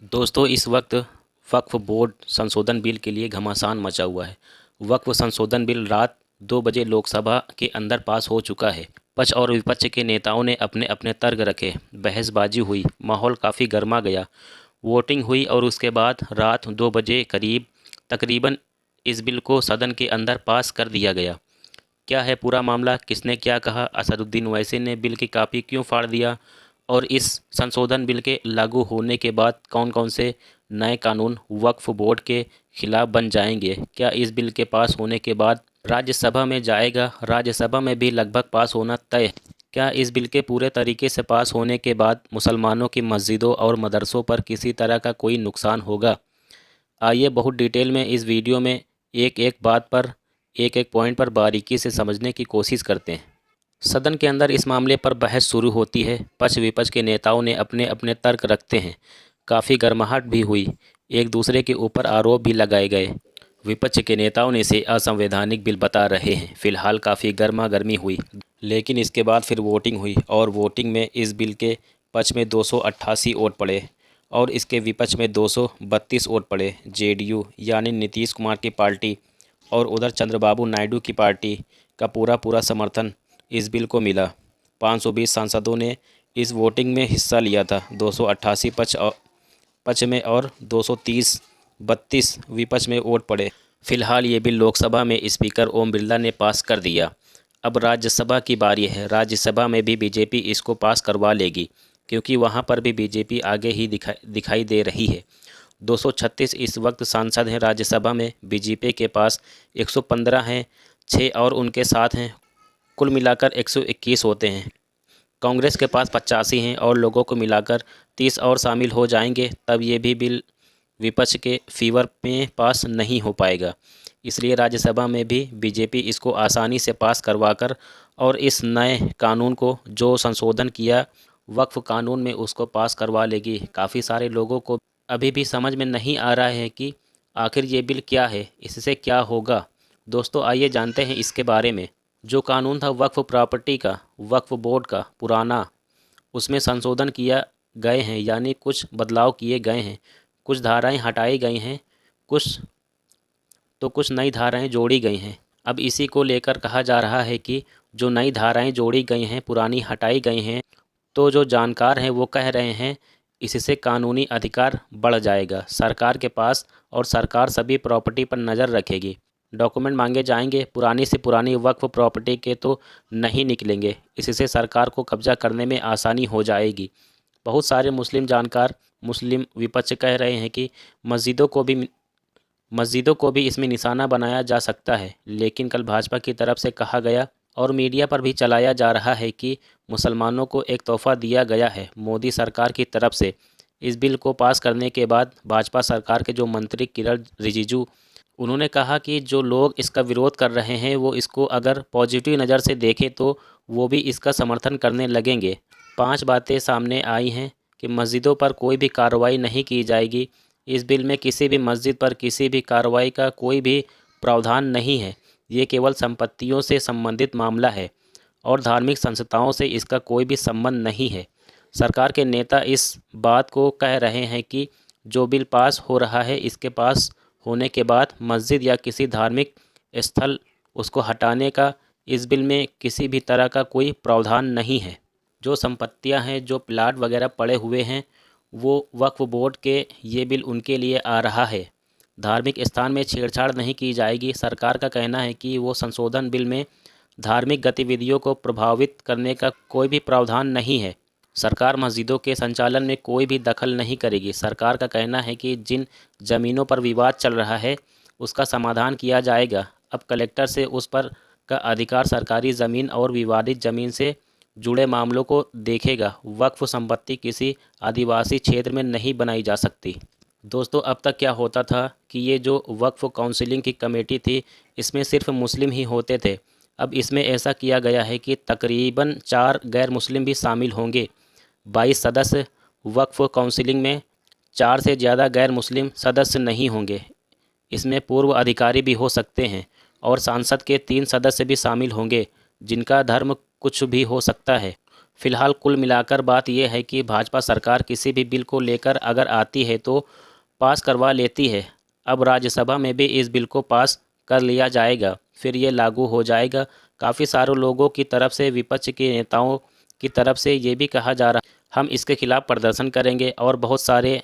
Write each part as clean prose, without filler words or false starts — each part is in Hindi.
दोस्तों, इस वक्त वक्फ बोर्ड संशोधन बिल के लिए घमासान मचा हुआ है। वक्फ संशोधन बिल रात 2 बजे लोकसभा के अंदर पास हो चुका है। पक्ष और विपक्ष के नेताओं ने अपने अपने तर्क रखे, बहसबाजी हुई, माहौल काफ़ी गर्मा गया। वोटिंग हुई और उसके बाद रात 2 बजे करीब तकरीबन इस बिल को सदन के अंदर पास कर दिया गया। क्या है पूरा मामला, किसने क्या कहा, असदुद्दीन ओवैसी ने बिल की कॉपी क्यों फाड़ दिया और इस संशोधन बिल के लागू होने के बाद कौन कौन से नए कानून वक्फ बोर्ड के खिलाफ बन जाएंगे, क्या इस बिल के पास होने के बाद राज्यसभा में जाएगा, राज्यसभा में भी लगभग पास होना तय है, क्या इस बिल के पूरे तरीके से पास होने के बाद मुसलमानों की मस्जिदों और मदरसों पर किसी तरह का कोई नुकसान होगा। आइए बहुत डिटेल में इस वीडियो में एक एक बात पर एक एक पॉइंट पर बारीकी से समझने की कोशिश करते हैं। सदन के अंदर इस मामले पर बहस शुरू होती है। पक्ष विपक्ष के नेताओं ने अपने अपने तर्क रखते हैं। काफ़ी गर्माहट भी हुई, एक दूसरे के ऊपर आरोप भी लगाए गए। विपक्ष के नेताओं ने इसे असंवैधानिक बिल बता रहे हैं। फिलहाल काफ़ी गर्मा गर्मी हुई, लेकिन इसके बाद फिर वोटिंग हुई और वोटिंग में इस बिल के पक्ष में 288 वोट पड़े और इसके विपक्ष में 232 वोट पड़े। जेडीयू यानी नीतीश कुमार की पार्टी और उधर चंद्रबाबू नायडू की पार्टी का पूरा पूरा समर्थन इस बिल को मिला। 520 सांसदों ने इस वोटिंग में हिस्सा लिया था। 288 पक्ष में और 232 विपक्ष में वोट पड़े। फिलहाल ये बिल लोकसभा में स्पीकर ओम बिरला ने पास कर दिया। अब राज्यसभा की बारी है। राज्यसभा में भी बीजेपी इसको पास करवा लेगी, क्योंकि वहाँ पर भी बीजेपी आगे ही दिखाई दे रही है। 236 इस वक्त सांसद हैं राज्यसभा में। बीजेपी के पास 115 हैं, 6 और उनके साथ हैं, कुल मिलाकर 121 होते हैं। कांग्रेस के पास 85 हैं और लोगों को मिलाकर 30 और शामिल हो जाएंगे, तब ये भी बिल विपक्ष के फीवर में पास नहीं हो पाएगा। इसलिए राज्यसभा में भी बीजेपी इसको आसानी से पास करवाकर और इस नए कानून को जो संशोधन किया वक्फ कानून में उसको पास करवा लेगी। काफ़ी सारे लोगों को अभी भी समझ में नहीं आ रहा है कि आखिर ये बिल क्या है, इससे क्या होगा। दोस्तों, आइए जानते हैं इसके बारे में। जो कानून था वक्फ प्रॉपर्टी का, वक्फ बोर्ड का पुराना, उसमें संशोधन किया गए हैं, यानी कुछ बदलाव किए गए हैं। कुछ धाराएं हटाई गई हैं, कुछ नई धाराएं जोड़ी गई हैं। अब इसी को लेकर कहा जा रहा है कि जो नई धाराएं जोड़ी गई हैं, पुरानी हटाई गई हैं, तो जो जानकार हैं वो कह रहे हैं इससे कानूनी अधिकार बढ़ जाएगा सरकार के पास और सरकार सभी प्रॉपर्टी पर नज़र रखेगी। डॉक्यूमेंट मांगे जाएंगे, पुरानी से पुरानी वक्फ प्रॉपर्टी के तो नहीं निकलेंगे। इससे सरकार को कब्जा करने में आसानी हो जाएगी। बहुत सारे मुस्लिम जानकार, मुस्लिम विपक्ष कह रहे हैं कि मस्जिदों को भी इसमें निशाना बनाया जा सकता है। लेकिन कल भाजपा की तरफ से कहा गया और मीडिया पर भी चलाया जा रहा है कि मुसलमानों को एक तोहफ़ा दिया गया है मोदी सरकार की तरफ से। इस बिल को पास करने के बाद भाजपा सरकार के जो मंत्री किरण रिजिजू, उन्होंने कहा कि जो लोग इसका विरोध कर रहे हैं वो इसको अगर पॉजिटिव नज़र से देखें तो वो भी इसका समर्थन करने लगेंगे। 5 बातें सामने आई हैं कि मस्जिदों पर कोई भी कार्रवाई नहीं की जाएगी। इस बिल में किसी भी मस्जिद पर किसी भी कार्रवाई का कोई भी प्रावधान नहीं है। ये केवल संपत्तियों से संबंधित मामला है और धार्मिक संस्थाओं से इसका कोई भी संबंध नहीं है। सरकार के नेता इस बात को कह रहे हैं कि जो बिल पास हो रहा है, इसके पास होने के बाद मस्जिद या किसी धार्मिक स्थल उसको हटाने का इस बिल में किसी भी तरह का कोई प्रावधान नहीं है। जो संपत्तियां हैं, जो प्लाट वगैरह पड़े हुए हैं, वो वक्फ बोर्ड के ये बिल उनके लिए आ रहा है। धार्मिक स्थान में छेड़छाड़ नहीं की जाएगी। सरकार का कहना है कि वो संशोधन बिल में धार्मिक गतिविधियों को प्रभावित करने का कोई भी प्रावधान नहीं है। सरकार मस्जिदों के संचालन में कोई भी दखल नहीं करेगी। सरकार का कहना है कि जिन ज़मीनों पर विवाद चल रहा है उसका समाधान किया जाएगा। अब कलेक्टर से उस पर का अधिकार सरकारी ज़मीन और विवादित ज़मीन से जुड़े मामलों को देखेगा। वक्फ संपत्ति किसी आदिवासी क्षेत्र में नहीं बनाई जा सकती। दोस्तों, अब तक क्या होता था कि ये जो वक्फ काउंसिलिंग की कमेटी थी, इसमें सिर्फ मुस्लिम ही होते थे। अब इसमें ऐसा किया गया है कि तकरीबन 4 गैर मुस्लिम भी शामिल होंगे। 22 सदस्य वक्फ काउंसिलिंग में, 4 से ज़्यादा गैर मुस्लिम सदस्य नहीं होंगे। इसमें पूर्व अधिकारी भी हो सकते हैं और सांसद के 3 सदस्य भी शामिल होंगे, जिनका धर्म कुछ भी हो सकता है। फिलहाल कुल मिलाकर बात यह है कि भाजपा सरकार किसी भी बिल को लेकर अगर आती है तो पास करवा लेती है। अब राज्यसभा में भी इस बिल को पास कर लिया जाएगा, फिर ये लागू हो जाएगा। काफ़ी सारे लोगों की तरफ से, विपक्ष के नेताओं की तरफ से ये भी कहा जा रहा है हम इसके खिलाफ प्रदर्शन करेंगे, और बहुत सारे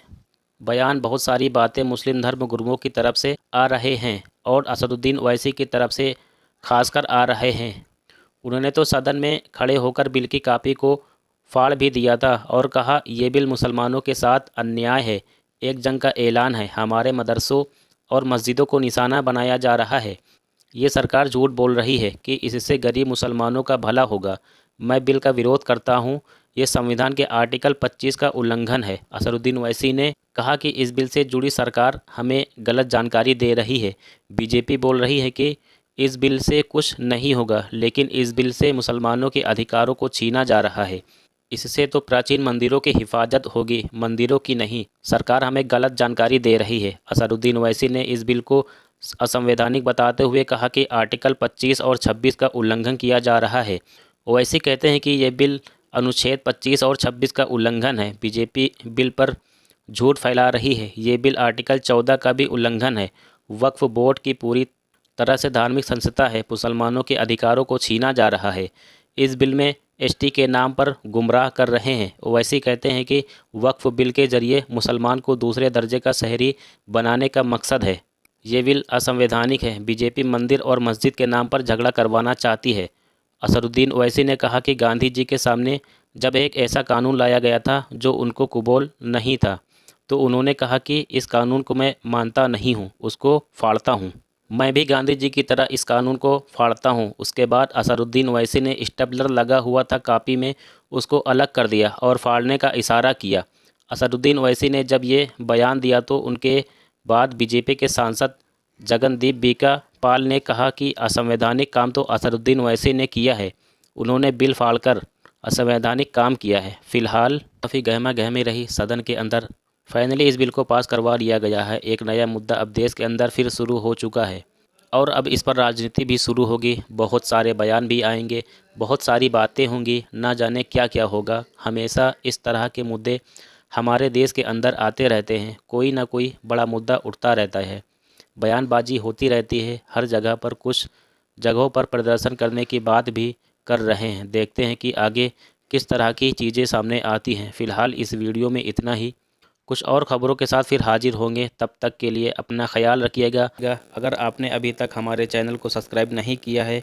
बयान, बहुत सारी बातें मुस्लिम धर्म गुरुओं की तरफ से आ रहे हैं और असदुद्दीन ओवैसी की तरफ से खासकर आ रहे हैं। उन्होंने तो सदन में खड़े होकर बिल की कॉपी को फाड़ भी दिया था और कहा यह बिल मुसलमानों के साथ अन्याय है, एक जंग का ऐलान है, हमारे मदरसों और मस्जिदों को निशाना बनाया जा रहा है। ये सरकार झूठ बोल रही है कि इससे गरीब मुसलमानों का भला होगा। मैं बिल का विरोध करता हूँ, ये संविधान के आर्टिकल 25 का उल्लंघन है। असदुद्दीन ओवैसी ने कहा कि इस बिल से जुड़ी सरकार हमें गलत जानकारी दे रही है। बीजेपी बोल रही है कि इस बिल से कुछ नहीं होगा, लेकिन इस बिल से मुसलमानों के अधिकारों को छीना जा रहा है। इससे तो प्राचीन मंदिरों की हिफाजत होगी, मंदिरों की नहीं। सरकार हमें गलत जानकारी दे रही है। असदुद्दीन ओवैसी ने इस बिल को असंवैधानिक बताते हुए कहा कि आर्टिकल 25 और 26 का उल्लंघन किया जा रहा है। ओवैसी कहते हैं कि यह बिल अनुच्छेद 25 और 26 का उल्लंघन है। बीजेपी बिल पर झूठ फैला रही है। ये बिल आर्टिकल 14 का भी उल्लंघन है। वक्फ बोर्ड की पूरी तरह से धार्मिक संस्था है, मुसलमानों के अधिकारों को छीना जा रहा है। इस बिल में एसटी के नाम पर गुमराह कर रहे हैं। ओवैसी कहते हैं कि वक्फ बिल के जरिए मुसलमान को दूसरे दर्जे का शहरी बनाने का मकसद है। ये बिल असंवैधानिक है। बीजेपी मंदिर और मस्जिद के नाम पर झगड़ा करवाना चाहती है। असदुद्दीन ओवैसी ने कहा कि गांधी जी के सामने जब एक ऐसा कानून लाया गया था जो उनको कबूल नहीं था, तो उन्होंने कहा कि इस कानून को मैं मानता नहीं हूँ, उसको फाड़ता हूँ। मैं भी गांधी जी की तरह इस कानून को फाड़ता हूँ। उसके बाद असदुद्दीन ओवैसी ने स्टेपलर लगा हुआ था कॉपी में, उसको अलग कर दिया और फाड़ने का इशारा किया। असदुद्दीन ओवैसी ने जब ये बयान दिया तो उनके बाद बीजेपी के सांसद जगनदीप बीका पाल ने कहा कि असंवैधानिक काम तो असदुद्दीन ओवैसी ने किया है, उन्होंने बिल फाड़कर असंवैधानिक काम किया है। फिलहाल काफ़ी गहमा गहमी रही सदन के अंदर। फाइनली इस बिल को पास करवा लिया गया है। एक नया मुद्दा अब देश के अंदर फिर शुरू हो चुका है और अब इस पर राजनीति भी शुरू होगी। बहुत सारे बयान भी आएंगे, बहुत सारी बातें होंगी, ना जाने क्या क्या होगा। हमेशा इस तरह के मुद्दे हमारे देश के अंदर आते रहते हैं, कोई ना कोई बड़ा मुद्दा उठता रहता है, बयानबाजी होती रहती है। हर जगह पर, कुछ जगहों पर प्रदर्शन करने की बात भी कर रहे हैं। देखते हैं कि आगे किस तरह की चीज़ें सामने आती हैं। फ़िलहाल इस वीडियो में इतना ही। कुछ और ख़बरों के साथ फिर हाजिर होंगे। तब तक के लिए अपना ख्याल रखिएगा। अगर आपने अभी तक हमारे चैनल को सब्सक्राइब नहीं किया है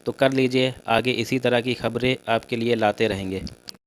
तो कर लीजिए। आगे इसी तरह की खबरें आपके लिए लाते रहेंगे।